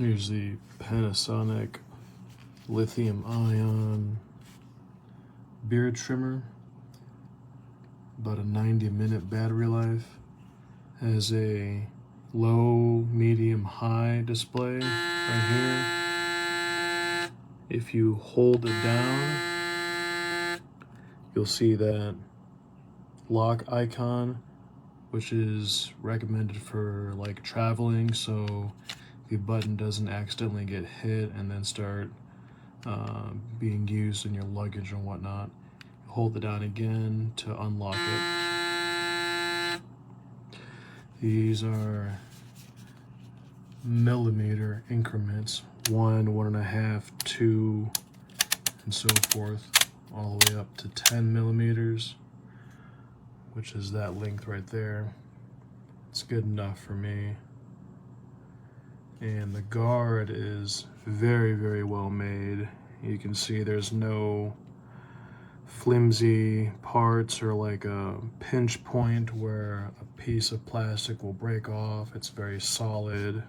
Here's the Panasonic lithium ion beard trimmer. About a 90-minute battery life. Has a low, medium, high display right here. If you hold it down, you'll see that lock icon, which is recommended for like traveling, so the button doesn't accidentally get hit and then start being used in your luggage and whatnot. Hold it down again to unlock it. These are millimeter increments, 1, 1.5, 2, and so forth, all the way up to 10 millimeters, which is that length right there. It's good enough for me. And the guard is very, very well made. You can see there's no flimsy parts or like a pinch point where a piece of plastic will break off. It's very solid.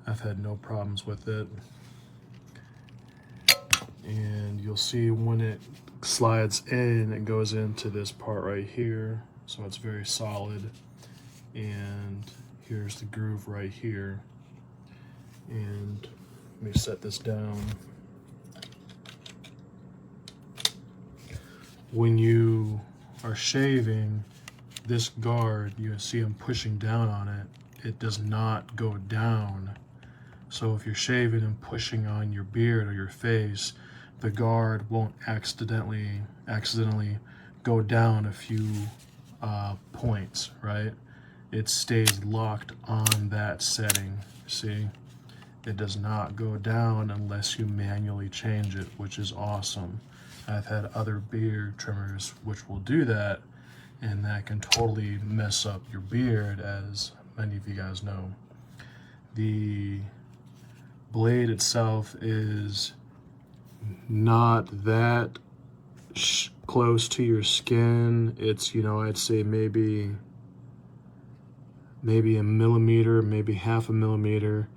I've had no problems with it. And you'll see when it slides in, it goes into this part right here. So it's very solid. And here's the groove right here. And let me set this down. When you are shaving, this guard, you see I'm pushing down on it. It does not go down. So if you're shaving and pushing on your beard or your face, the guard won't accidentally go down a few points, right? It stays locked on that setting. See? It does not go down unless you manually change it, which is awesome. I've had other beard trimmers which will do that, and that can totally mess up your beard, as many of you guys know. The blade itself is not that close to your skin. It's, you know, I'd say maybe a millimeter, maybe half a millimeter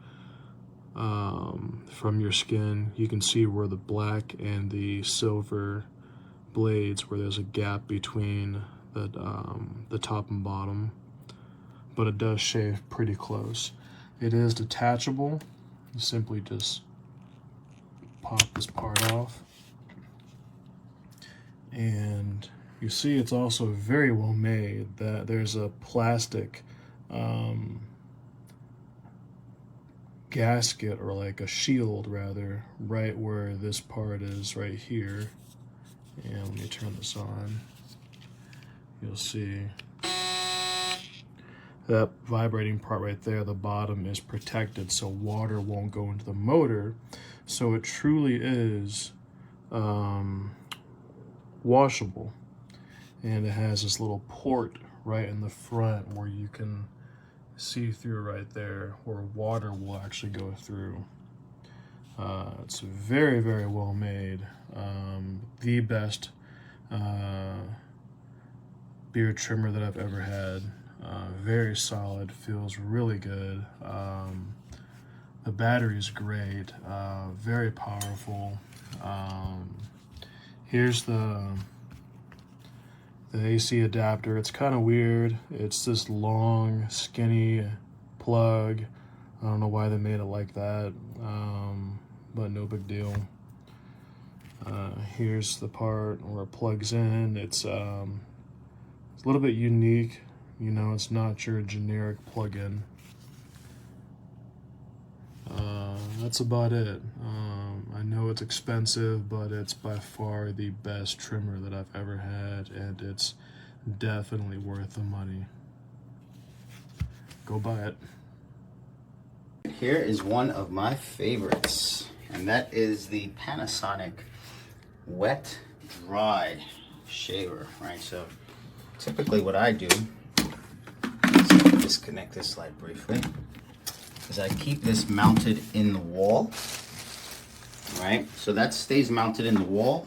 from your skin. You can see where the black and the silver blades, where there's a gap between the top and bottom, but it does shave pretty close. It is detachable. You simply just pop this part off, and you see it's also very well made. That there's a plastic gasket, or like a shield rather, right where this part is right here. And let me turn this on. You'll see that vibrating part right there, the bottom is protected so water won't go into the motor. So it truly is washable. And it has this little port right in the front where you can see through right there, where water will actually go through. It's very, very well made. The best beard trimmer that I've ever had. Very solid, feels really good. The battery is great, very powerful. Here's the AC adapter. It's kind of weird. It's this long, skinny plug. I don't know why they made it like that, but no big deal. Here's the part where it plugs in. It's a little bit unique. You know, it's not your generic plug-in. That's about it. I know it's expensive, but it's by far the best trimmer that I've ever had, and it's definitely worth the money. Go buy it. Here is one of my favorites, and that is the Panasonic wet dry shaver, right? So typically what I do, let's disconnect this slide briefly, is I keep this mounted in the wall, right? So that stays mounted in the wall,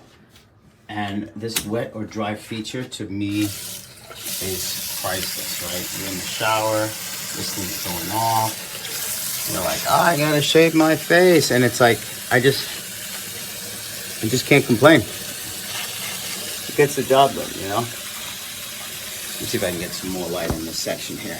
and this wet or dry feature to me is priceless, right? You're in the shower, this thing's going off, You're like, oh, I gotta shave my face, and it's like I just can't complain. It gets the job done, you know. Let's see if I can get some more light in this section here.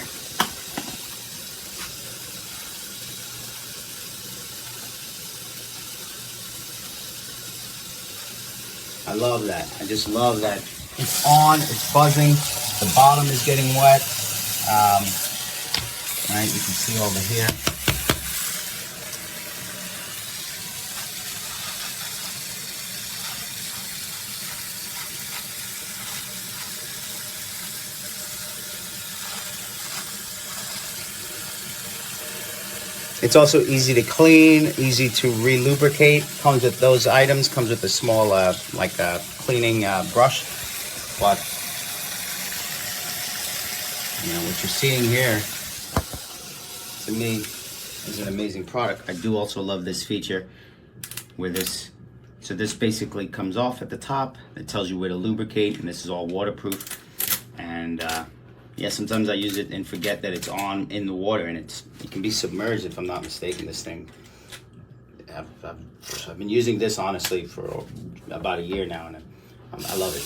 I love that. I just love that it's on, it's buzzing, the bottom is getting wet. Right, you can see over here. It's also easy to clean, easy to re-lubricate. Comes with those items, comes with a small like a cleaning brush. But you know what you're seeing here, to me, is an amazing product. I do also love this feature where this basically comes off at the top. It tells you where to lubricate, and this is all waterproof. And yeah, sometimes I use it and forget that it's on in the water, and it can be submerged if I'm not mistaken. This thing, I've been using this honestly for about a year now, and I love it.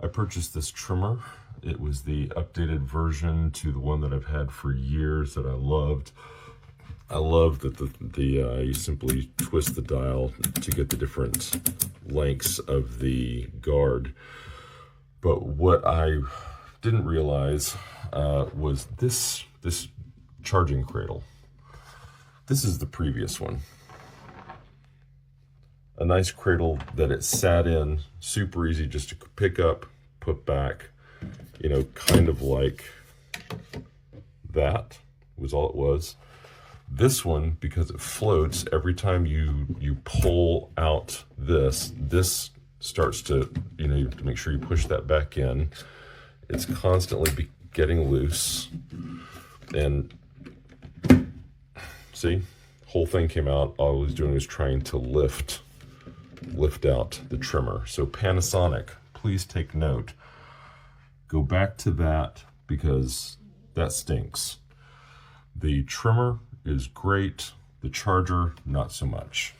I purchased this trimmer. It was the updated version to the one that I've had for years that I loved. I love that you simply twist the dial to get the different lengths of the guard. But what I didn't realize was this charging cradle. This is the previous one. A nice cradle that it sat in, super easy just to pick up, put back, you know, kind of like that was all it was. This one, because it floats, every time you pull out this starts to, you know, you have to make sure you push that back in. It's constantly getting loose. And see, whole thing came out. All I was doing was trying to lift out the trimmer. So Panasonic, please take note. Go back to that because that stinks. The trimmer is great. The charger, not so much.